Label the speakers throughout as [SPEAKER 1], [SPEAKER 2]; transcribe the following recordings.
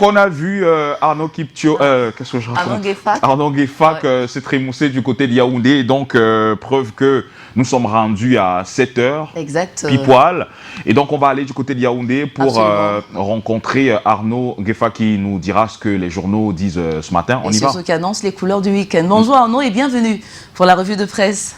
[SPEAKER 1] donc on a vu Arnaud Kiptio, qu'est-ce que je raconte? Arnaud Guefak s'est trémoussé du côté de Yaoundé, donc preuve que nous sommes rendus à 7 heures, pile poil. Et donc on va aller du côté de Yaoundé pour rencontrer Arnaud Guefak qui nous dira ce que les journaux disent ce matin. On y va.
[SPEAKER 2] C'est ce qu'annoncent les couleurs du week-end. Bonjour Arnaud et bienvenue pour la revue de presse.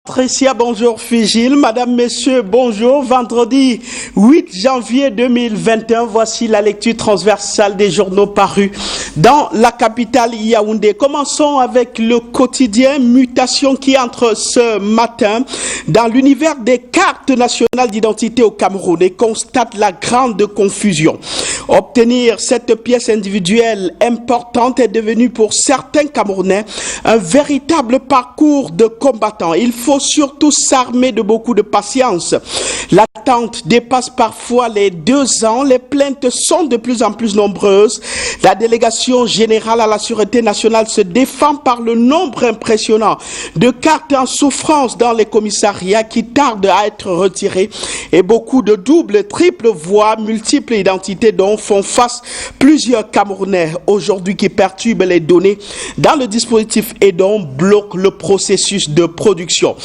[SPEAKER 3] Patricia, bonjour Figile, Madame, Messieurs, bonjour. Vendredi 8 janvier 2021, voici la lecture transversale des journaux parus dans la capitale Yaoundé. Commençons avec le quotidien Mutation qui entre ce matin dans l'univers des cartes nationales d'identité au Cameroun et constate la grande confusion. Obtenir cette pièce individuelle importante est devenu pour certains Camerounais un véritable parcours de combattant. Il faut surtout s'armer de beaucoup de patience. L'attente dépasse parfois les 2 ans. Les plaintes sont de plus en plus nombreuses. La délégation générale à la Sûreté nationale se défend par le nombre impressionnant de cartes en souffrance dans les commissariats qui tardent à être retirées et beaucoup de doubles, triples voix, multiples identités dont font face plusieurs Camerounais aujourd'hui qui perturbent les données dans le dispositif et dont bloquent le processus de production.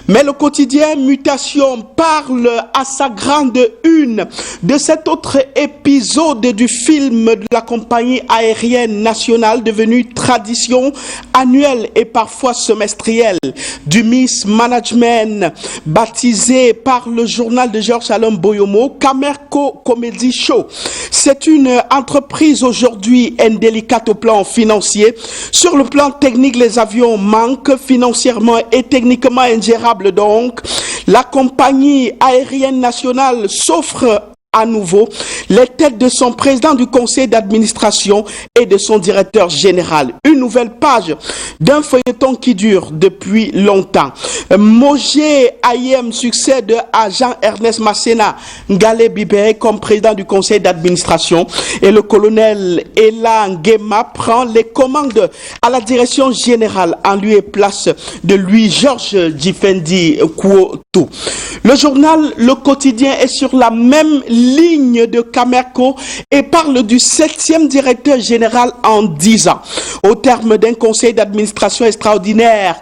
[SPEAKER 3] Mais le quotidien Mutation parle à sa grande une de cet autre épisode du film de la compagnie aérienne nationale devenu tradition annuelle et parfois semestrielle du Miss Management baptisé par le journal de Georges Alain Boyomo Camerco Comedy Show. C'est une entreprise aujourd'hui indélicate au plan financier. Sur le plan technique, les avions manquent financièrement et techniquement ingérable donc. La compagnie aérienne nationale s'offre à nouveau les têtes de son président du conseil d'administration et de son directeur général. Une nouvelle page d'un feuilleton qui dure depuis longtemps. Mogé Ayem succède à Jean-Ernest Masséna Ngalé Bibé comme président du conseil d'administration et le colonel Ela Nguema prend les commandes à la direction générale en lieu et place de lui Georges Djifendi Kouotou. Le journal Le Quotidien est sur la même ligne de Camerco et parle du 7e directeur général en 10 ans. Au terme d'un conseil d'administration extraordinaire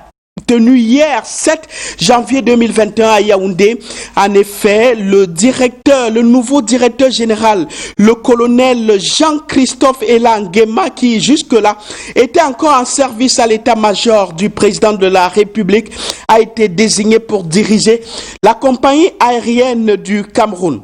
[SPEAKER 3] tenu hier 7 janvier 2021 à Yaoundé. En effet, le nouveau directeur général, le colonel Jean-Christophe Ela Nguema, qui jusque-là était encore en service à l'état-major du président de la République, a été désigné pour diriger la compagnie aérienne du Cameroun.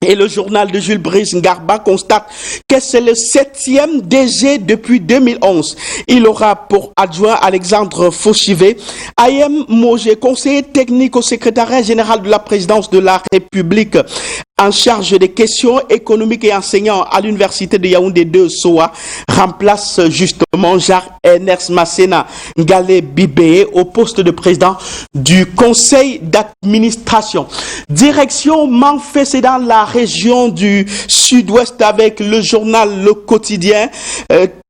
[SPEAKER 3] Et le journal de Jules Brice Ngarba constate que c'est le 7e DG depuis 2011. Il aura pour adjoint Alexandre Fauchivé, Ayem Mogé, conseiller technique au secrétariat général de la présidence de la République, en charge des questions économiques et enseignant à l'université de Yaoundé 2 Soa, remplace justement Jean-Ernest Masséna Ngalé Bibé au poste de président du conseil d'administration. Direction Manfé, c'est dans la région du sud-ouest avec le journal Le Quotidien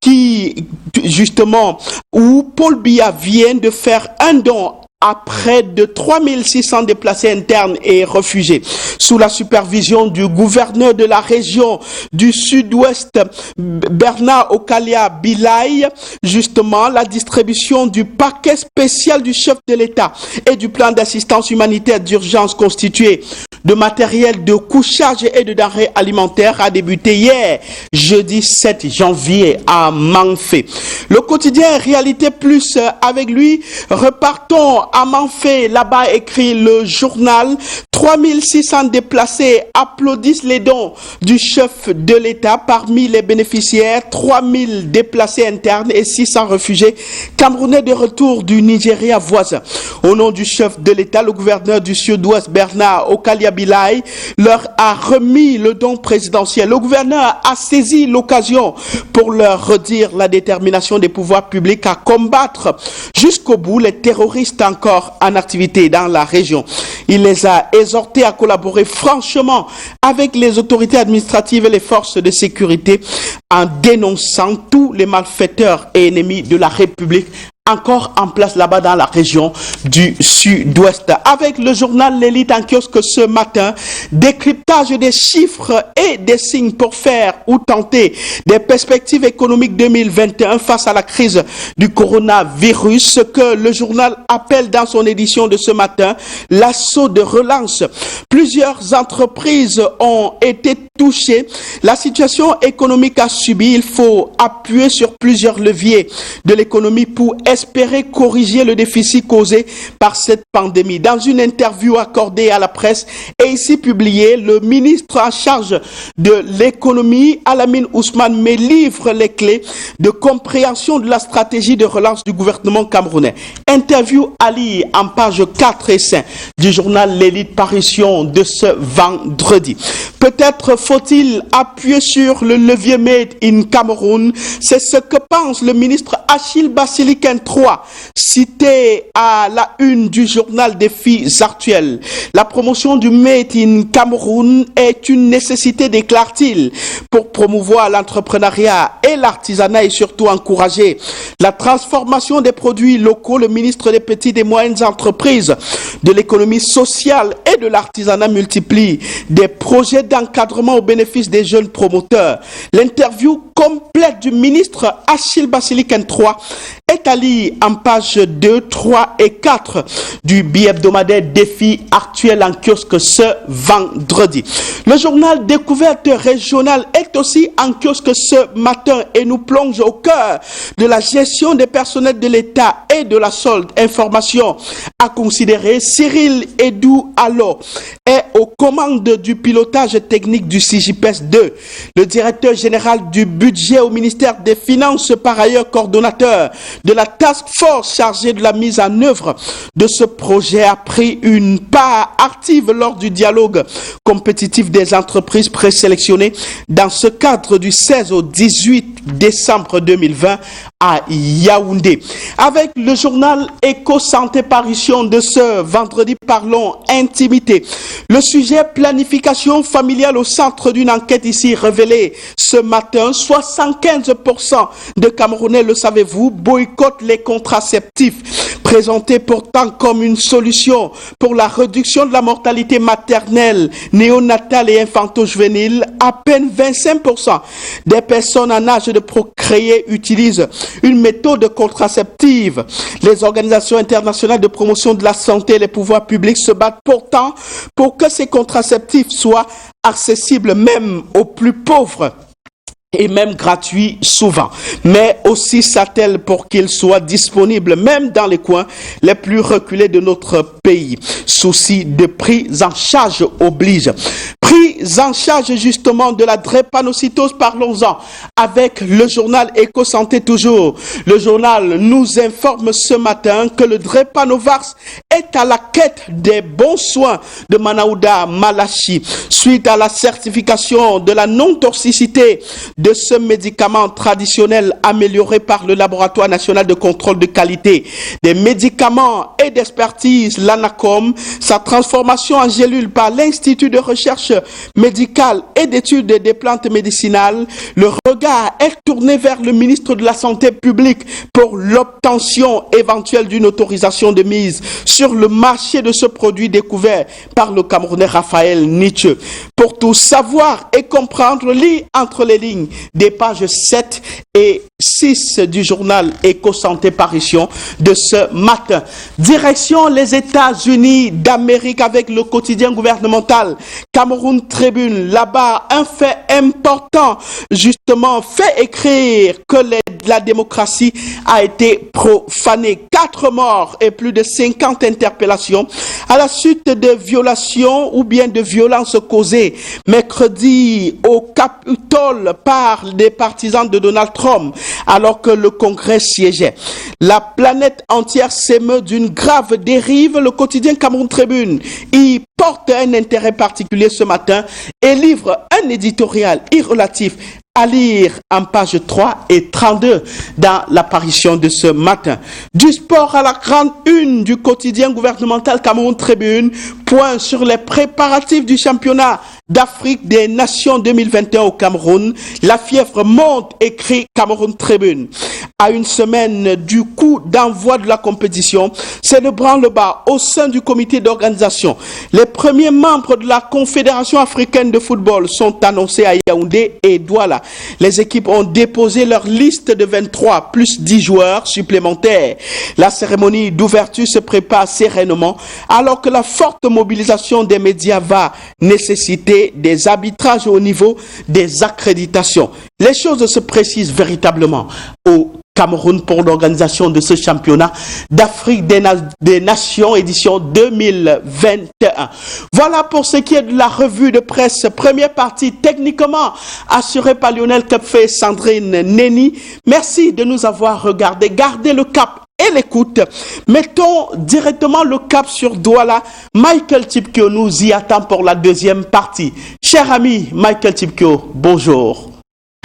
[SPEAKER 3] qui justement où Paul Biya vient de faire un don à près de 3600 déplacés internes et réfugiés. Sous la supervision du gouverneur de la région du sud-ouest, Bernard Okalia Bilaï, justement, la distribution du paquet spécial du chef de l'État et du plan d'assistance humanitaire d'urgence constitué de matériel de couchage et de denrées alimentaires a débuté hier, jeudi 7 janvier à Manfé. Le quotidien Réalité Plus, avec lui, repartons à Manfé. Là-bas écrit le journal, 3600 déplacés applaudissent les dons du chef de l'État. Parmi les bénéficiaires, 3000 déplacés internes et 600 réfugiés camerounais de retour du Nigeria voisin. Au nom du chef de l'État, le gouverneur du Sud-Ouest, Bernard Okalia Bilaï, leur a remis le don présidentiel. Le gouverneur a saisi l'occasion pour leur redire la détermination des pouvoirs publics à combattre jusqu'au bout les terroristes encore en activité dans la région. Il les a exhortés à collaborer franchement avec les autorités administratives et les forces de sécurité en dénonçant tous les malfaiteurs et ennemis de la République encore en place là-bas dans la région du sud-ouest. Avec le journal L'Élite en kiosque ce matin, décryptage des chiffres et des signes pour faire ou tenter des perspectives économiques 2021 face à la crise du coronavirus, ce que le journal appelle dans son édition de ce matin l'assaut de relance. Plusieurs entreprises ont été touchées. La situation économique a subi. Il faut appuyer sur plusieurs leviers de l'économie pour espérer corriger le déficit causé par cette pandémie. Dans une interview accordée à la presse et ici publiée, le ministre en charge de l'économie, Alamine Ousmane, me livre les clés de compréhension de la stratégie de relance du gouvernement camerounais. Interview à lire en page 4 et 5 du journal L'Élite, parution de ce vendredi. Peut-être faut-il appuyer sur le levier Made in Cameroun. C'est ce que pense le ministre Achille Basiliken III, cité à la une du journal Défis actuels. La promotion du Made in Cameroun est une nécessité, déclare-t-il, pour promouvoir l'entrepreneuriat et l'artisanat et surtout encourager la transformation des produits locaux. Le ministre des petites et moyennes entreprises, de l'économie sociale et de l'artisanat multiplie des projets d'encadrement au bénéfice des jeunes promoteurs. L'interview complète du ministre Achille Basiliken III est à lire en page 2, 3 et 4 du bi-hebdomadaire Défis actuels en kiosque ce vendredi. Le journal Découverte régionale est aussi en kiosque ce matin et nous plonge au cœur de la gestion des personnels de l'État et de la solde. Information à considérer, Cyril Edou Allo est aux commandes du pilotage technique du CJPS 2. Le directeur général du budget au ministère des Finances, par ailleurs coordonnateur de la task force chargée de la mise en œuvre de ce projet, a pris une part active lors du dialogue compétitif des entreprises présélectionnées dans ce cadre du 16 au 18 décembre 2020 à Yaoundé. Avec le journal Éco-Santé, parution de ce vendredi, parlons intimité. Le sujet planification familiale au centre d'une enquête ici révélée ce matin. 75% de Camerounais, le savez-vous, boycottent les contraceptifs, présentés pourtant comme une solution pour la réduction de la mortalité maternelle, néonatale et infanto-juvénile. À peine 25% des personnes en âge de procréer utilisent une méthode contraceptive. Les organisations internationales de promotion de la santé et les pouvoirs publics se battent pourtant pour que ces contraceptifs soient accessibles même aux plus pauvres et même gratuits souvent, mais aussi s'attellent pour qu'ils soient disponibles même dans les coins les plus reculés de notre pays. Souci de prise en charge oblige. Prise en charge justement de la drépanocytose, parlons-en avec le journal Éco-Santé toujours. Le journal nous informe ce matin que le drépanovax est à la quête des bons soins de Manaouda Malachi suite à la certification de la non-toxicité de ce médicament traditionnel amélioré par le Laboratoire national de contrôle de qualité des médicaments et d'expertise, l'ANACOM. Sa transformation en gélule par l'Institut de recherche médicale et d'études des plantes médicinales. Le regard est tourné vers le ministre de la Santé publique pour l'obtention éventuelle d'une autorisation de mise sur le marché de ce produit découvert par le Camerounais Raphaël Nietzsche. Pour tout savoir et comprendre, lis entre les lignes des pages 7 et 6 du journal Éco-Santé, parution de ce matin. Direction les États-Unis d'Amérique avec le quotidien gouvernemental Cameroun Tribune. Là-bas, un fait important, justement, fait écrire que la démocratie a été profanée. 4 morts et plus de 50 interpellations à la suite de violations ou bien de violences causées mercredi au Capitole par des partisans de Donald Trump alors que le Congrès siégeait. La planète entière s'émeut d'une grave dérive. Le quotidien Cameroun Tribune y porte un intérêt particulier ce matin et livre un éditorial irrelatif à lire en page 3 et 32 dans l'apparition de ce matin. Du sport à la grande une du quotidien gouvernemental Cameroun Tribune, point sur les préparatifs du championnat d'Afrique des Nations 2021 au Cameroun. La fièvre monte, écrit Cameroun Tribune. à une semaine du coup d'envoi de la compétition, c'est le branle-bas au sein du comité d'organisation. Les premiers membres de la Confédération africaine de football sont annoncés à Yaoundé et Douala. Les équipes ont déposé leur liste de 23 plus 10 joueurs supplémentaires. La cérémonie d'ouverture se prépare sereinement alors que la forte mobilisation des médias va nécessiter des arbitrages au niveau des accréditations. Les choses se précisent véritablement au Cameroun pour l'organisation de ce championnat d'Afrique des Nations édition 2021. Voilà pour ce qui est de la revue de presse. Première partie techniquement assurée par Lionel Kepfe et Sandrine Neni. Merci de nous avoir regardés. Gardez le cap et l'écoute. Mettons directement le cap sur Douala. Michael Tipkio nous y attend pour la deuxième partie. Cher ami Michael Tipkio, bonjour.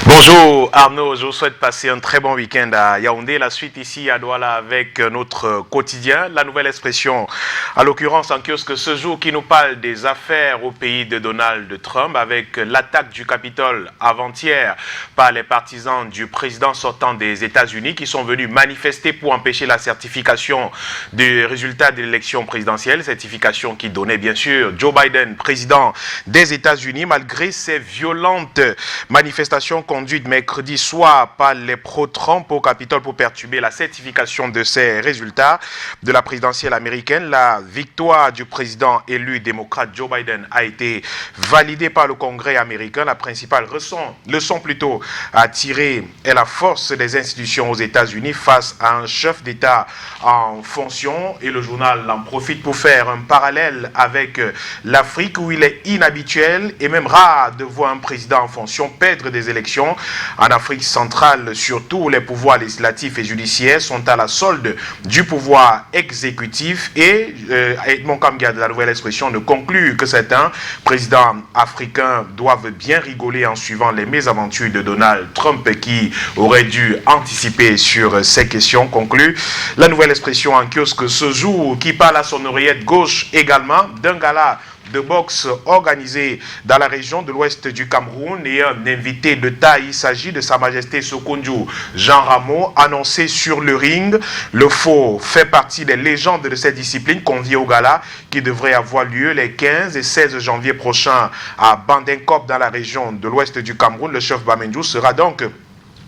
[SPEAKER 4] Bonjour Arnaud, je vous souhaite passer un très bon week-end à Yaoundé. La suite ici à Douala avec notre quotidien, la nouvelle expression, à l'occurrence en kiosque ce jour, qui nous parle des affaires au pays de Donald Trump avec l'attaque du Capitole avant-hier par les partisans du président sortant des États-Unis qui sont venus manifester pour empêcher la certification des résultats de l'élection présidentielle, certification qui donnait bien sûr Joe Biden président des États-Unis malgré ces violentes manifestations conduite mercredi soir par les pro-Trump au Capitole pour perturber la certification de ces résultats de la présidentielle américaine. La victoire du président élu démocrate Joe Biden a été validée par le Congrès américain. La principale leçon plutôt à tirer est la force des institutions aux États-Unis face à un chef d'État en fonction. Et le journal en profite pour faire un parallèle avec l'Afrique où il est inhabituel et même rare de voir un président en fonction perdre des élections. En Afrique centrale, surtout, les pouvoirs législatifs et judiciaires sont à la solde du pouvoir exécutif et Edmond Kamga de la nouvelle expression ne conclut que certains présidents africains doivent bien rigoler en suivant les mésaventures de Donald Trump qui aurait dû anticiper sur ces questions. Conclut la nouvelle expression en kiosque ce jour qui parle à son oreillette gauche également d'un gala de boxe organisé dans la région de l'ouest du Cameroun et un invité de taille. Il s'agit de Sa Majesté Sokonjo Jean Rameau, annoncé sur le ring. Le faux fait partie des légendes de cette discipline conviée au gala qui devrait avoir lieu les 15 et 16 janvier prochains à Bandenkop dans la région de l'ouest du Cameroun. Le chef Bamenjou sera donc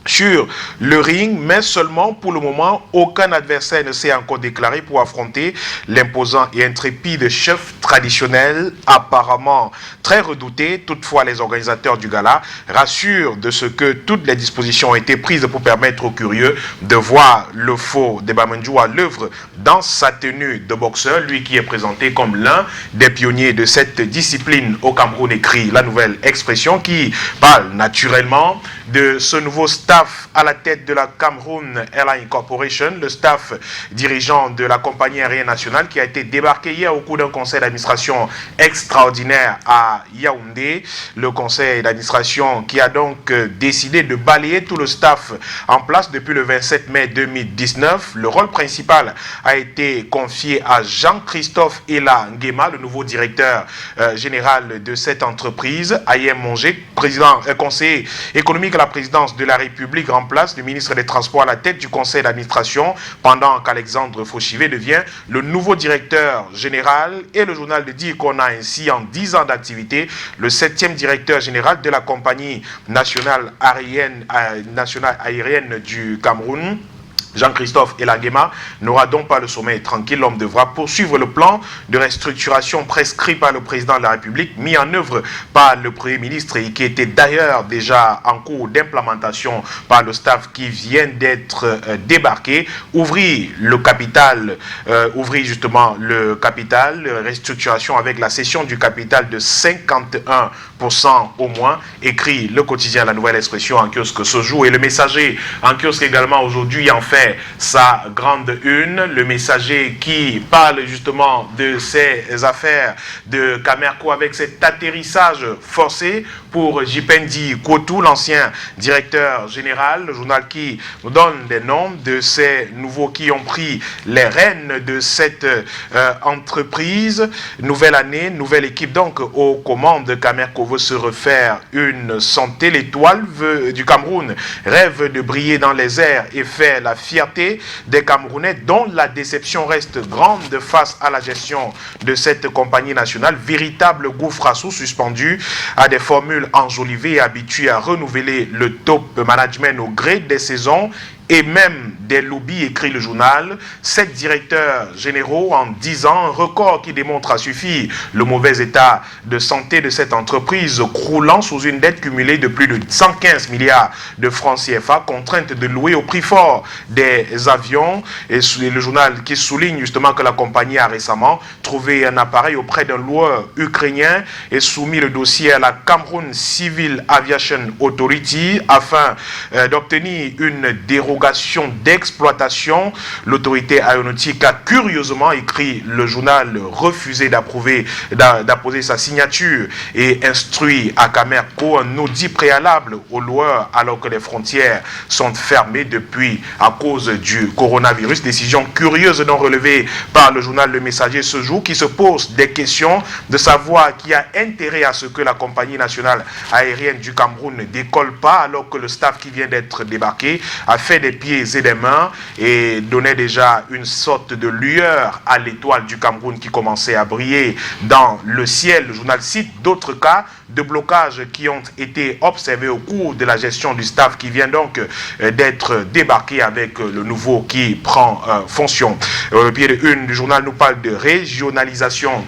[SPEAKER 4] sur le ring, mais seulement pour le moment, aucun adversaire ne s'est encore déclaré pour affronter l'imposant et intrépide chef traditionnel, apparemment très redouté. Toutefois, les organisateurs du gala rassurent de ce que toutes les dispositions ont été prises pour permettre aux curieux de voir le faux de Bamenjou à l'œuvre dans sa tenue de boxeur, lui qui est présenté comme l'un des pionniers de cette discipline au Cameroun, écrit la nouvelle expression qui parle naturellement de ce nouveau staff à la tête de la Cameroun Airline Corporation, le staff dirigeant de la compagnie aérienne nationale qui a été débarqué hier au cours d'un conseil d'administration extraordinaire à Yaoundé. Le conseil d'administration qui a donc décidé de balayer tout le staff en place depuis le 27 mai 2019. Le rôle principal a été confié à Jean-Christophe Ela Nguema, le nouveau directeur général de cette entreprise. Ayem Mongé, conseiller économique à la présidence de la République, remplace le ministre des Transports à la tête du conseil d'administration pendant qu'Alexandre Fauchivé devient le nouveau directeur général. Et le journal de dit qu'on a ainsi en 10 ans d'activité le 7e directeur général de la compagnie nationale aérienne du Cameroun. Jean-Christophe Ela Nguema n'aura donc pas le sommeil tranquille. L'homme devra poursuivre le plan de restructuration prescrit par le président de la République, mis en œuvre par le Premier ministre et qui était d'ailleurs déjà en cours d'implémentation par le staff qui vient d'être débarqué. Ouvrir justement le capital, restructuration avec la cession du capital de 51% au moins, écrit le quotidien La Nouvelle Expression en kiosque ce jour. Et le Messager en kiosque également aujourd'hui en fait sa grande une, le Messager qui parle justement de ces affaires de Camerco avec cet atterrissage forcé pour Jipendi Kotou, l'ancien directeur général. Le journal qui nous donne des noms de ces nouveaux qui ont pris les rênes de cette entreprise. Nouvelle année, nouvelle équipe donc aux commandes. Camerco veut se refaire une santé. L'étoile du Cameroun rêve de briller dans les airs et faire la fierté des Camerounais, dont la déception reste grande face à la gestion de cette compagnie nationale. Véritable gouffre à sous suspendu à des formules enjolivées et habituées à renouveler le top management au gré des saisons et même des lobbies, écrit le journal. 7 directeurs généraux en 10 ans, un record qui démontre à suffire le mauvais état de santé de cette entreprise, croulant sous une dette cumulée de plus de 115 milliards de francs CFA, contrainte de louer au prix fort des avions. Et le journal qui souligne justement que la compagnie a récemment trouvé un appareil auprès d'un loueur ukrainien et soumis le dossier à la Cameroun Civil Aviation Authority afin d'obtenir une dérogation d'exploitation. L'autorité aéronautique a curieusement, écrit le journal, refusé d'apposer sa signature et instruit à Camerco un audit préalable aux loueurs alors que les frontières sont fermées depuis à cause du coronavirus. Décision curieuse non relevée par le journal Le Messager ce jour, qui se pose des questions de savoir qui a intérêt à ce que la compagnie nationale aérienne du Cameroun ne décolle pas alors que le staff qui vient d'être débarqué a fait des pieds et des mains et donnait déjà une sorte de lueur à l'étoile du Cameroun qui commençait à briller dans le ciel. Le journal cite d'autres cas de blocage qui ont été observés au cours de la gestion du staff qui vient donc d'être débarqué avec le nouveau qui prend fonction. Le pied de une du journal nous parle de régionalisation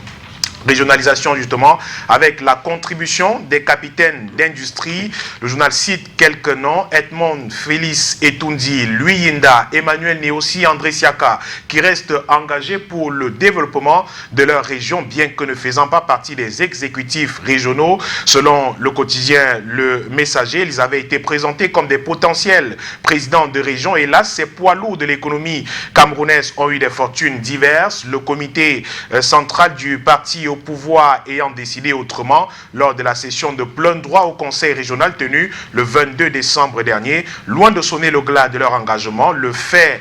[SPEAKER 4] justement, avec la contribution des capitaines d'industrie. Le journal cite quelques noms: Edmond Félix Etundi, Louis Yinda, Emmanuel Néossi, André Siaka, qui restent engagés pour le développement de leur région, bien que ne faisant pas partie des exécutifs régionaux. Selon le quotidien Le Messager, ils avaient été présentés comme des potentiels présidents de région. Et là, ces poids lourds de l'économie camerounaise ont eu des fortunes diverses. Le comité central du parti au pouvoir ayant décidé autrement lors de la session de plein droit au conseil régional tenue le 22 décembre dernier. Loin de sonner le glas de leur engagement, le fait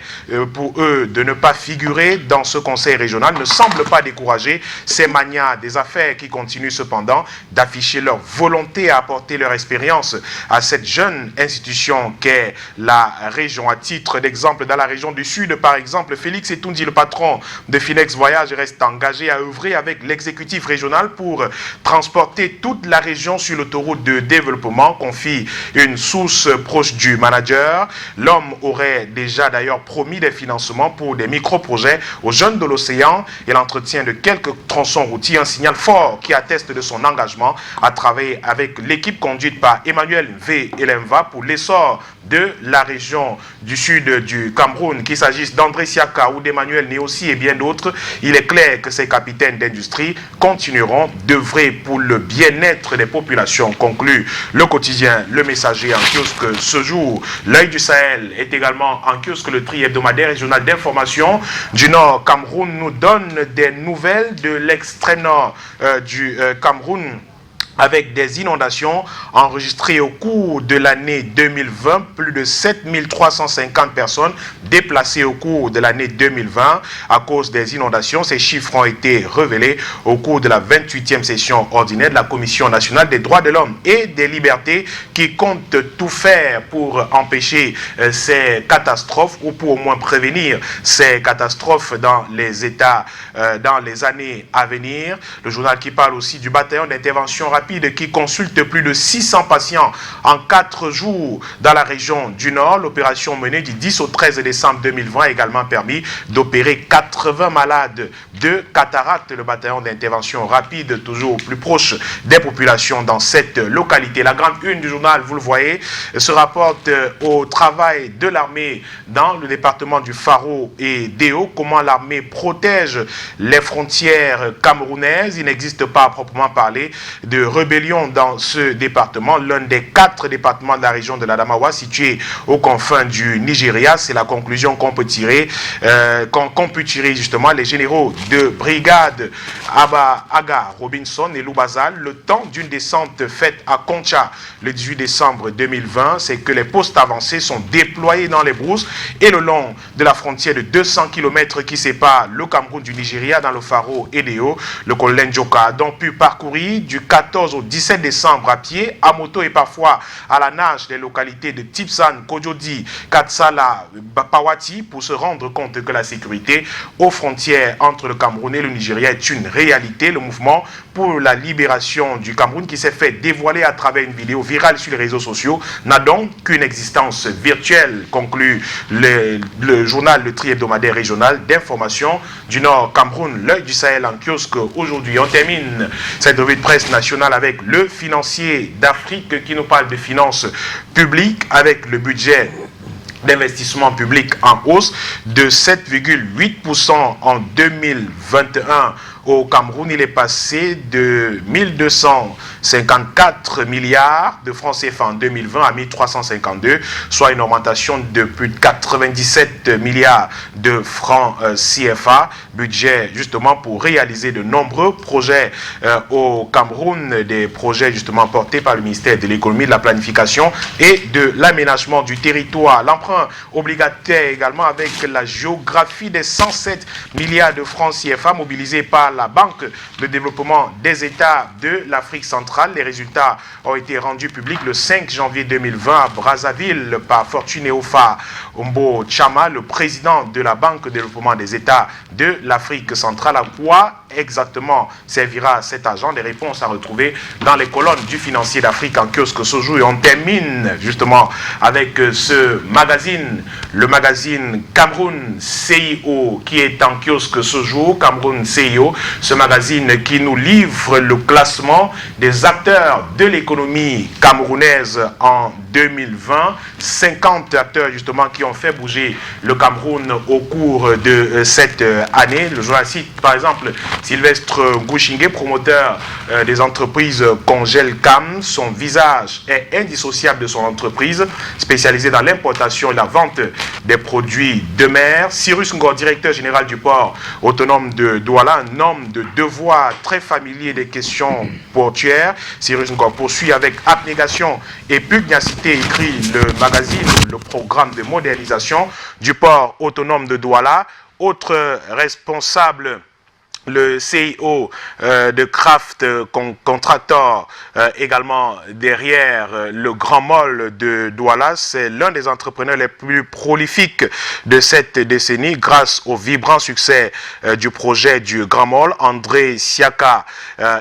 [SPEAKER 4] pour eux de ne pas figurer dans ce conseil régional ne semble pas décourager ces magnats des affaires qui continuent cependant d'afficher leur volonté à apporter leur expérience à cette jeune institution qu'est la région. À titre d'exemple, dans la région du Sud, par exemple, Félix Etundi, le patron de Finex Voyage, reste engagé à œuvrer avec l'exécutif régional pour transporter toute la région sur l'autoroute de développement, confie une source proche du manager. L'homme aurait déjà d'ailleurs promis des financements pour des micro-projets aux jeunes de l'océan et l'entretien de quelques tronçons routiers, un signal fort qui atteste de son engagement à travailler avec l'équipe conduite par Emmanuel V. Elenva pour l'essor de la région du sud du Cameroun, qu'il s'agisse d'André Siaka ou d'Emmanuel Néossi et bien d'autres. Il est clair que ces capitaines d'industrie continueront d'œuvrer pour le bien-être des populations, conclut le quotidien Le Messager en kiosque ce jour. L'œil du Sahel est également en kiosque. Le tri hebdomadaire et journal d'information du Nord Cameroun nous donne des nouvelles de l'extrême nord du Cameroun, avec des inondations enregistrées au cours de l'année 2020, plus de 7350 personnes déplacées au cours de l'année 2020 à cause des inondations. Ces chiffres ont été révélés au cours de la 28e session ordinaire de la Commission nationale des droits de l'homme et des libertés, qui compte tout faire pour empêcher ces catastrophes ou pour au moins prévenir ces catastrophes dans les États, dans les années à venir. Le journal qui parle aussi du bataillon d'intervention rapide qui consulte plus de 600 patients en 4 jours dans la région du Nord. L'opération menée du 10 au 13 décembre 2020 a également permis d'opérer 80 malades de cataracte. Le bataillon d'intervention rapide, toujours au plus proche des populations dans cette localité. La grande une du journal, vous le voyez, se rapporte au travail de l'armée dans le département du Faro et d'Eo. Comment l'armée protège les frontières camerounaises. Il n'existe pas à proprement parler de rébellion dans ce département, l'un des 4 départements de la région de l'Adamawa, situé aux confins du Nigeria. C'est la conclusion qu'on peut tirer, justement les généraux de brigade Abba Aga Robinson et Loubazal, le temps d'une descente faite à Koncha le 18 décembre 2020, c'est que les postes avancés sont déployés dans les brousses et le long de la frontière de 200 km qui sépare le Cameroun du Nigeria dans le Faro Edeo. Le colonel Njoka a donc pu parcourir du 14 au 17 décembre à pied, à moto et parfois à la nage des localités de Tipsan, Kojodi, Katsala, Pawati pour se rendre compte que la sécurité aux frontières entre le Cameroun et le Nigeria est une réalité. Le mouvement pour la libération du Cameroun, qui s'est fait dévoiler à travers une vidéo virale sur les réseaux sociaux, n'a donc qu'une existence virtuelle, conclut le journal Le Tri hebdomadaire régional d'information du Nord Cameroun, l'œil du Sahel en kiosque aujourd'hui. On termine cette revue de presse nationale avec le financier d'Afrique qui nous parle de finances publiques avec le budget d'investissement public en hausse de 7,8% en 2021. Au Cameroun, il est passé de 1254 milliards de francs CFA en 2020 à 1352, soit une augmentation de plus de 97 milliards de francs CFA. Budget justement pour réaliser de nombreux projets au Cameroun, des projets justement portés par le ministère de l'économie, de la planification et de l'aménagement du territoire. L'emprunt obligataire également avec la géographie des 107 milliards de francs CFA mobilisés par la Banque de développement des États de l'Afrique centrale. Les résultats ont été rendus publics le 5 janvier 2020 à Brazzaville par Fortune Eofa Ombo Chama, le président de la Banque de développement des États de l'Afrique centrale. À quoi exactement servira cet argent? Des réponses à retrouver dans les colonnes du Financier d'Afrique en kiosque ce jour. Et on termine justement avec ce magazine, le magazine Cameroun CIO qui est en kiosque ce jour. Cameroun CIO, ce magazine qui nous livre le classement des acteurs de l'économie camerounaise en 2020. 50 acteurs justement qui ont fait bouger le Cameroun au cours de cette année. Le journal cite par exemple Sylvestre Ngouchingue, promoteur des entreprises Congelcam. Son visage est indissociable de son entreprise spécialisée dans l'importation et la vente des produits de mer. Cyrus Ngor, directeur général du port autonome de Douala, un homme de devoir très familier des questions portuaires. Cyrus Ngor poursuit avec abnégation et pugnacité, écrit le magazine, le programme de modernisation du port autonome de Douala. Autre responsable, le CIO de Craft Contractor, également derrière le Grand Mall de Douala. C'est l'un des entrepreneurs les plus prolifiques de cette décennie grâce au vibrant succès du projet du Grand Mall. André Siaka,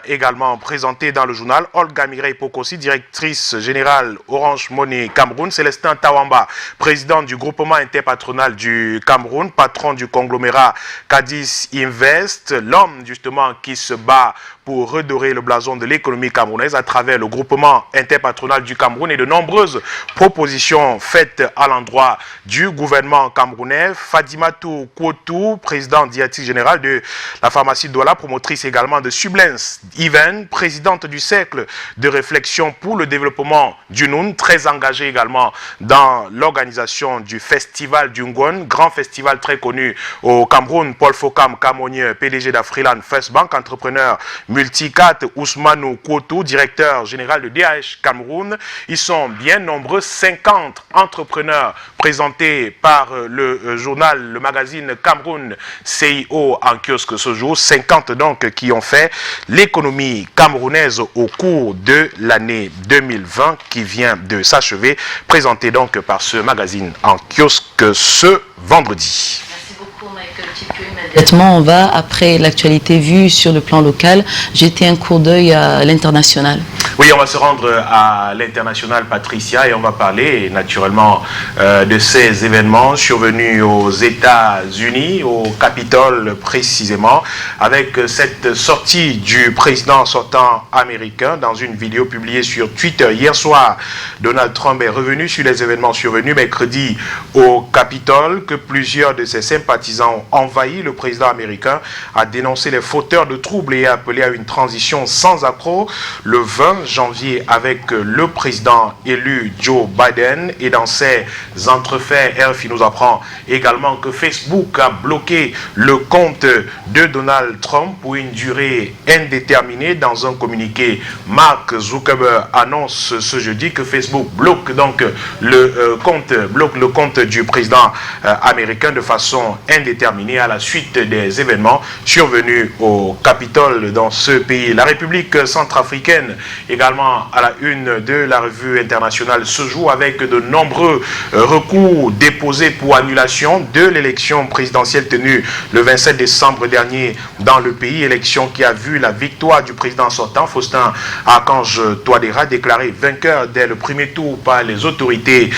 [SPEAKER 4] également présenté dans le journal. Olga Mireille Pokosi, directrice générale Orange Money Cameroun. Célestin Tawamba, président du groupement interpatronal du Cameroun, patron du conglomérat Cadiz Invest, l'homme justement qui se bat pour redorer le blason de l'économie camerounaise à travers le groupement interpatronal du Cameroun et de nombreuses propositions faites à l'endroit du gouvernement camerounais. Fadimatou Kouotou, président directrice générale de la pharmacie de Douala, promotrice également de Sublence Even, présidente du cercle de réflexion pour le développement du Noun, très engagée également dans l'organisation du festival du Ngouan, grand festival très connu au Cameroun. Paul Fokam Camonier, PDG d'Afriland First Bank, entrepreneur multicat. Ousmane Kouotou, directeur général de DAH Cameroun. Ils sont bien nombreux, 50 entrepreneurs présentés par le journal, le magazine Cameroun CIO en kiosque ce jour. 50 donc qui ont fait l'économie camerounaise au cours de l'année 2020 qui vient de s'achever, présenté donc par ce magazine en kiosque ce vendredi.
[SPEAKER 2] Immédiatement, on va, après l'actualité vue sur le plan local, jeter un coup d'œil à l'international.
[SPEAKER 4] Oui, on va se rendre à l'international, Patricia, et on va parler naturellement de ces événements survenus aux États-Unis, au Capitole précisément, avec cette sortie du président sortant américain dans une vidéo publiée sur Twitter. Hier soir, Donald Trump est revenu sur les événements survenus mercredi au Capitole, que plusieurs de ses sympathisants ont envahi. Le président américain a dénoncé les fauteurs de troubles et a appelé à une transition sans accroc le 20 janvier avec le président élu Joe Biden. Et dans ces entrefaits, RFI nous apprend également que Facebook a bloqué le compte de Donald Trump pour une durée indéterminée. Dans un communiqué, Mark Zuckerberg annonce ce jeudi que Facebook bloque donc le compte du président américain de façon indéterminée à la suite des événements survenus au Capitole dans ce pays. La République centrafricaine également à la une de la revue internationale ce jour avec de nombreux recours déposés pour annulation de l'élection présidentielle tenue le 27 décembre dernier dans le pays, élection qui a vu la victoire du président sortant Faustin Archange Touadéra déclaré vainqueur dès le premier tour par les autorités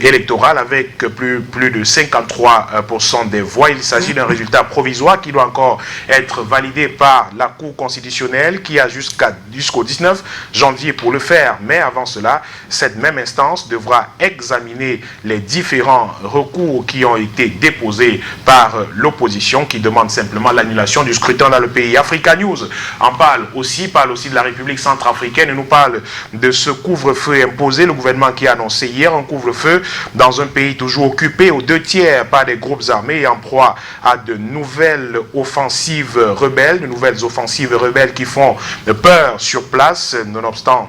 [SPEAKER 4] électorales avec plus de 53% des voix. Il s'agit d'un résultat provisoire qui doit encore être validé par la Cour constitutionnelle qui a jusqu'au 19 janvier pour le faire. Mais avant cela, cette même instance devra examiner les différents recours qui ont été déposés par l'opposition qui demande simplement l'annulation du scrutin dans le pays. Africa News en parle aussi de la République centrafricaine et nous parle de ce couvre-feu imposé. Le gouvernement qui a annoncé hier un couvre-feu dans un pays toujours occupé aux 2/3 par des groupes armés et en proie à de nouvelles offensives rebelles qui font peur sur place, nonobstant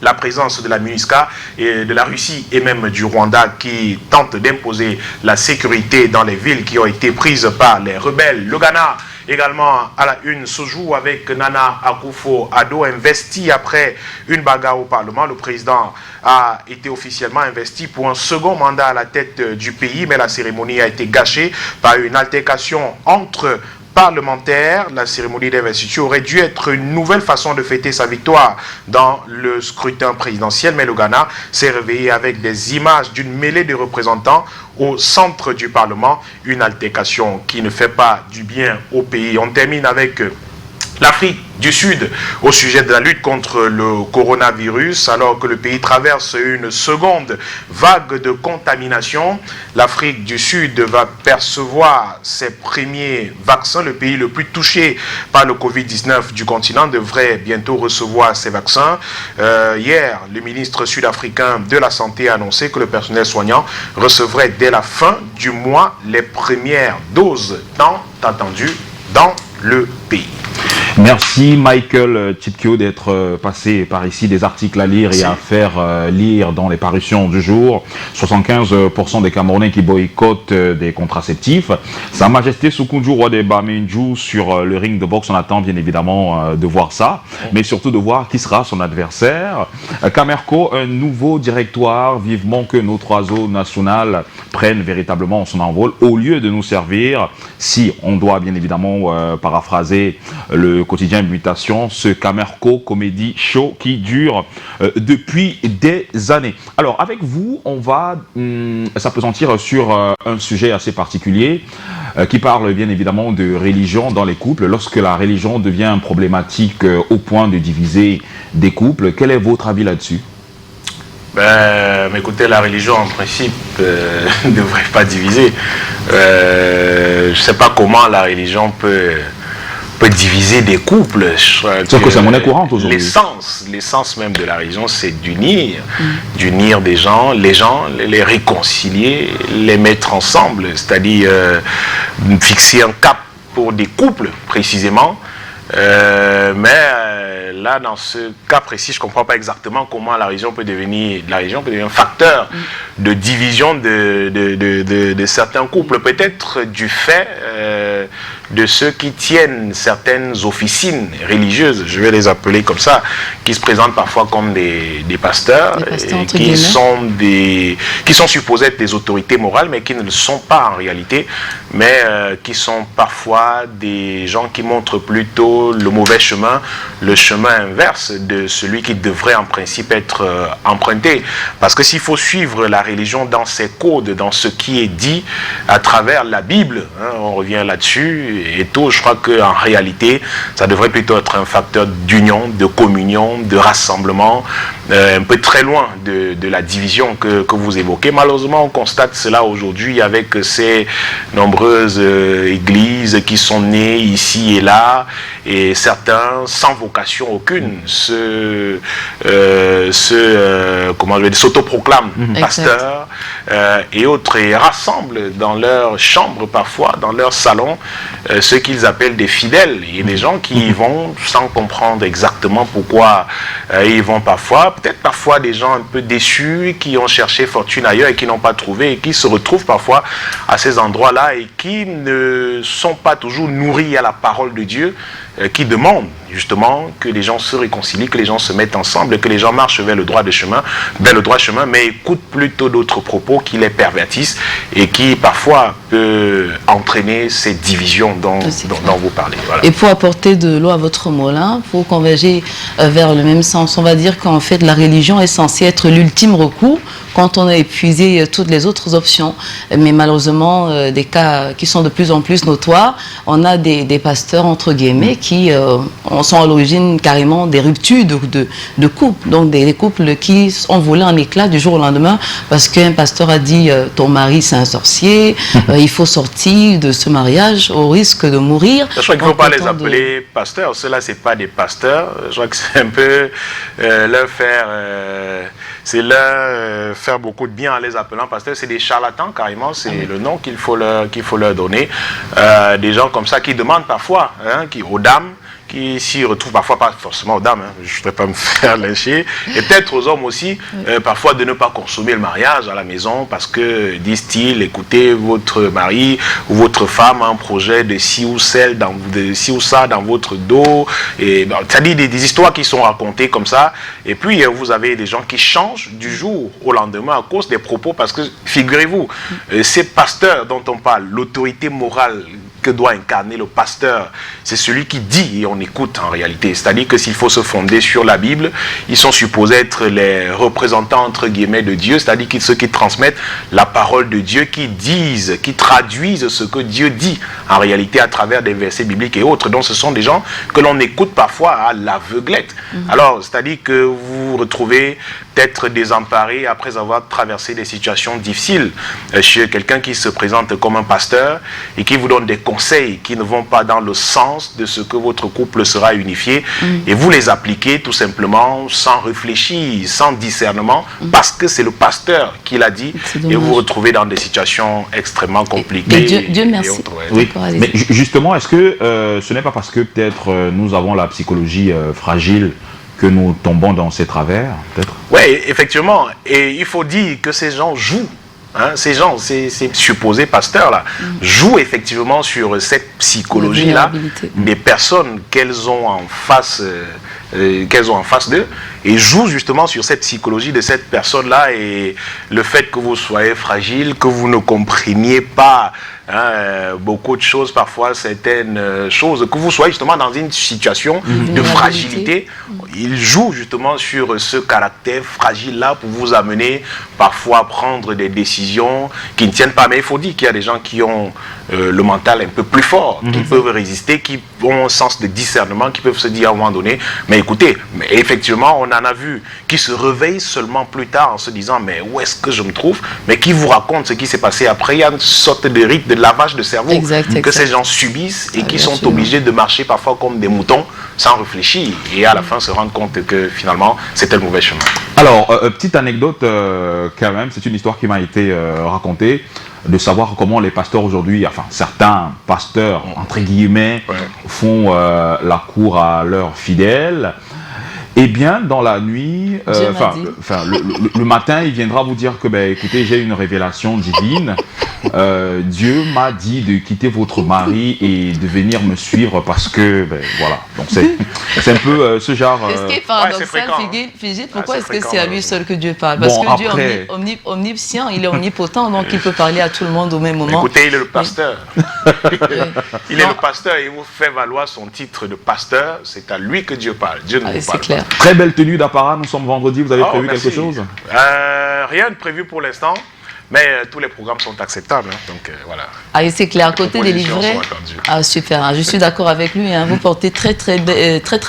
[SPEAKER 4] la présence de la MINUSCA et de la Russie et même du Rwanda qui tentent d'imposer la sécurité dans les villes qui ont été prises par les rebelles. Le Ghana également à la une ce jour avec Nana Akufo-Addo investi après une bagarre au Parlement. Le président a été officiellement investi pour un second mandat à la tête du pays, mais la cérémonie a été gâchée par une altercation entre parlementaire. La cérémonie d'investiture aurait dû être une nouvelle façon de fêter sa victoire dans le scrutin présidentiel, mais le Ghana s'est réveillé avec des images d'une mêlée de représentants au centre du Parlement, une altercation qui ne fait pas du bien au pays. On termine avec l'Afrique du Sud au sujet de la lutte contre le coronavirus, alors que le pays traverse une seconde vague de contamination. L'Afrique du Sud va percevoir ses premiers vaccins. Le pays le plus touché par le Covid-19 du continent devrait bientôt recevoir ces vaccins. Hier, le ministre sud-africain de la Santé a annoncé que le personnel soignant recevrait dès la fin du mois les premières doses tant attendues dans le pays.
[SPEAKER 1] Merci Michael Chipkio d'être passé par ici, des articles à lire et à faire lire dans les parutions du jour. 75% des Camerounais qui boycottent des contraceptifs. Sa Majesté Soukoundjou, roi des Bamendjou, sur le ring de boxe, on attend bien évidemment de voir ça, mais surtout de voir qui sera son adversaire. Camerco, un nouveau directoire, vivement que notre oiseau national prenne véritablement son envol au lieu de nous servir, si on doit bien évidemment paraphraser le quotidien Mutation, ce Camerco Comedy Show qui dure depuis des années. Alors avec vous, on va s'appesantir sur un sujet assez particulier qui parle bien évidemment de religion dans les couples. Lorsque la religion devient problématique au point de diviser des couples, quel est votre avis là-dessus?
[SPEAKER 4] Écoutez, la religion en principe ne devrait pas diviser. Je ne sais pas comment la religion peut diviser des couples.
[SPEAKER 1] C'est que c'est monnaie courante aujourd'hui.
[SPEAKER 4] L'essence même de la religion, c'est d'unir des gens, les réconcilier, les mettre ensemble, c'est-à-dire fixer un cap pour des couples précisément. Là, dans ce cas précis, je ne comprends pas exactement comment la religion peut devenir un facteur de division de certains couples. Peut-être du fait de ceux qui tiennent certaines officines religieuses, je vais les appeler comme ça, qui se présentent parfois comme des pasteurs, qui sont supposés être des autorités morales, mais qui ne le sont pas en réalité, mais qui sont parfois des gens qui montrent plutôt le mauvais chemin, le chemin inverse de celui qui devrait en principe être emprunté. Parce que s'il faut suivre la religion dans ses codes, dans ce qui est dit à travers la Bible, hein, on revient là-dessus, et tout, je crois qu'en réalité, ça devrait plutôt être un facteur d'union, de communion, de rassemblement, un peu très loin de la division que vous évoquez. Malheureusement, on constate cela aujourd'hui avec ces nombreuses églises qui sont nées ici et là, et certains sans vocation aucune s'autoproclament pasteurs et autres, et rassemblent dans leur chambre parfois, dans leur salon, ceux qu'ils appellent des fidèles, et des gens qui y vont sans comprendre exactement pourquoi ils vont peut-être parfois des gens un peu déçus, qui ont cherché fortune ailleurs et qui n'ont pas trouvé, et qui se retrouvent parfois à ces endroits-là et qui ne sont pas toujours nourris à la parole de Dieu, qui demandent justement que les gens se réconcilient, que les gens se mettent ensemble, que les gens marchent vers le droit chemin, mais écoutent plutôt d'autres propos qui les pervertissent et qui parfois peut entraîner ces divisions dont vous parlez. Voilà.
[SPEAKER 2] Et pour apporter de l'eau à votre moulin, pour converger vers le même sens, on va dire qu'en fait la religion est censée être l'ultime recours quand on a épuisé toutes les autres options. Mais malheureusement, des cas qui sont de plus en plus notoires, on a des pasteurs entre guillemets qui sont à l'origine carrément des ruptures de couples, donc des couples qui ont volé en éclats du jour au lendemain parce qu'un pasteur a dit ton mari c'est un sorcier, il faut sortir de ce mariage au risque de mourir.
[SPEAKER 4] Je crois qu'il ne faut pas les appeler pasteurs, ceux-là c'est pas des pasteurs, je crois que c'est un peu leur faire... faire beaucoup de bien en les appelant pasteurs. C'est des charlatans carrément, c'est le nom qu'il faut leur donner. Des gens comme ça qui demandent parfois aux dames, qui s'y retrouvent parfois, pas forcément aux dames, je ne voudrais pas me faire lyncher, et peut-être aux hommes aussi, parfois de ne pas consommer le mariage à la maison parce que, disent-ils, écoutez, votre mari ou votre femme a un projet de ci ou ça dans votre dos, et c'est-à-dire des histoires qui sont racontées comme ça, et puis vous avez des gens qui changent du jour au lendemain à cause des propos, parce que, figurez-vous, ces pasteurs dont on parle, l'autorité morale que doit incarner le pasteur, c'est celui qui dit et on écoute en réalité. C'est-à-dire que s'il faut se fonder sur la Bible, ils sont supposés être les représentants entre guillemets de Dieu, c'est-à-dire ceux qui transmettent la parole de Dieu, qui disent, qui traduisent ce que Dieu dit en réalité à travers des versets bibliques et autres. Donc ce sont des gens que l'on écoute parfois à l'aveuglette. Alors, c'est-à-dire que vous vous retrouvez peut-être désemparé après avoir traversé des situations difficiles chez quelqu'un qui se présente comme un pasteur et qui vous donne des conseils qui ne vont pas dans le sens de ce que votre couple sera unifié, et vous les appliquez tout simplement sans réfléchir, sans discernement, parce que c'est le pasteur qui l'a dit, et vous vous retrouvez dans des situations extrêmement compliquées.
[SPEAKER 2] Dieu merci.
[SPEAKER 1] Et autres, oui. Mais justement, est-ce que ce n'est pas parce que peut-être nous avons la psychologie fragile que nous tombons dans ces travers, peut-être?
[SPEAKER 4] Oui, effectivement. Et il faut dire que ces gens jouent. Ces gens, ces supposés pasteurs-là, jouent effectivement sur cette psychologie-là des personnes qu'elles ont en face d'eux, et jouent justement sur cette psychologie de cette personne-là, et le fait que vous soyez fragile, que vous ne compreniez pas beaucoup de choses, parfois certaines choses, que vous soyez justement dans une situation de fragilité, ils jouent justement sur ce caractère fragile-là pour vous amener parfois à prendre des décisions qui ne tiennent pas. Mais il faut dire qu'il y a des gens qui ont le mental un peu plus fort, qui peuvent résister, qui ont un sens de discernement, qui peuvent se dire à un moment donné, mais écoutez, mais effectivement, on en a vu qui se réveillent seulement plus tard en se disant, mais où est-ce que je me trouve? Mais qui vous raconte ce qui s'est passé après. Il y a une sorte de rite de lavage de cerveau que ces gens subissent et qui sont obligés de marcher parfois comme des moutons sans réfléchir, et à la fin se rendre compte que finalement c'était le mauvais chemin.
[SPEAKER 1] Alors, petite anecdote quand même, c'est une histoire qui m'a été racontée, de savoir comment les pasteurs aujourd'hui, enfin certains pasteurs entre guillemets, font la cour à leurs fidèles. Eh bien, dans la nuit, le matin, il viendra vous dire que, ben, écoutez, j'ai une révélation divine. Dieu m'a dit de quitter votre mari et de venir me suivre parce que, ben, voilà. Donc, c'est un peu ce genre...
[SPEAKER 2] Est-ce qu'il est paradoxal, Figit, pourquoi est-ce que c'est à lui seul que Dieu parle? Parce que Dieu est omniscient, il est omnipotent, donc il peut parler à tout le monde au même moment.
[SPEAKER 4] Écoutez, il est le pasteur. Il est le pasteur et il vous fait valoir son titre de pasteur. C'est à lui que Dieu parle. Dieu ne vous parle pas.
[SPEAKER 1] Très belle tenue d'apparat, nous sommes vendredi, vous avez prévu quelque chose?
[SPEAKER 4] Rien de prévu pour l'instant, mais tous les programmes sont acceptables, hein, donc voilà.
[SPEAKER 2] Ah, c'est clair, à côté des livrets. Ah, super, je suis d'accord avec lui, hein, vous portez très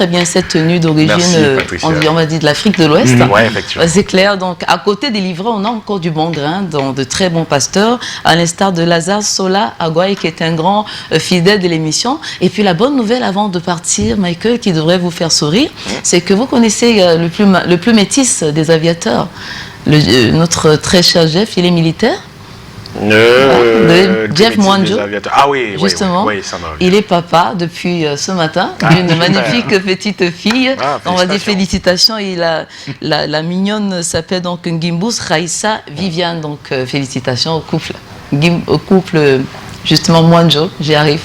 [SPEAKER 2] bien cette tenue d'origine, on va dire de l'Afrique de l'Ouest.
[SPEAKER 4] Oui, effectivement.
[SPEAKER 2] C'est clair, donc à côté des livrets, on a encore du bon grain, donc de très bons pasteurs, à l'instar de Lazare Sola Agouaï, qui est un grand fidèle de l'émission. Et puis la bonne nouvelle avant de partir, Michael, qui devrait vous faire sourire, c'est que vous connaissez le plus métis des aviateurs. Notre très cher Jeff, il est militaire. Jeff Mwanjo.
[SPEAKER 4] Ah oui,
[SPEAKER 2] justement.
[SPEAKER 4] Oui, ça
[SPEAKER 2] il est papa depuis ce matin d'une magnifique petite fille. On va dire félicitations. Et la mignonne s'appelle donc Ngimbus Raissa Viviane. Donc félicitations au couple. Justement, Mwanjo, j'y arrive.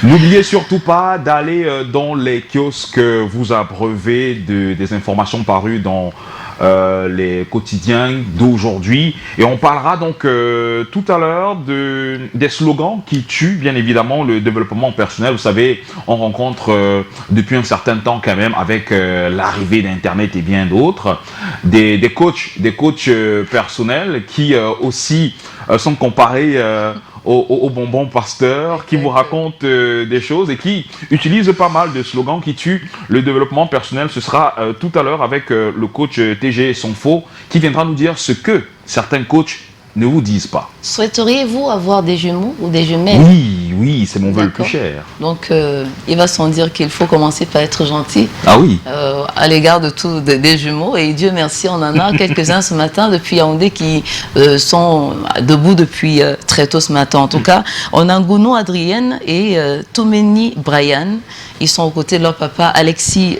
[SPEAKER 1] N'oubliez surtout pas d'aller dans les kiosques vous abreuvez des informations parues dans les quotidiens d'aujourd'hui. Et on parlera donc tout à l'heure des slogans qui tuent bien évidemment le développement personnel. Vous savez, on rencontre depuis un certain temps quand même avec l'arrivée d'Internet et bien d'autres, des coachs personnels qui aussi sont comparés aux bonbons pasteurs, qui vous racontent des choses et qui utilisent pas mal de slogans qui tuent le développement personnel. Ce sera tout à l'heure avec le coach TG Sonfo qui viendra nous dire ce que certains coachs ne vous disent pas.
[SPEAKER 2] Souhaiteriez-vous avoir des jumeaux ou des jumelles?
[SPEAKER 1] Oui, c'est mon vœu le plus cher.
[SPEAKER 2] Donc, il va sans dire qu'il faut commencer par être gentil.
[SPEAKER 1] Ah oui.
[SPEAKER 2] À l'égard des jumeaux. Et Dieu merci, on en a quelques-uns ce matin depuis Yaoundé qui sont debout depuis très tôt ce matin. En tout cas, on a Ngounou Adrienne et Toumeni Brian. Ils sont aux côtés de leur papa Alexis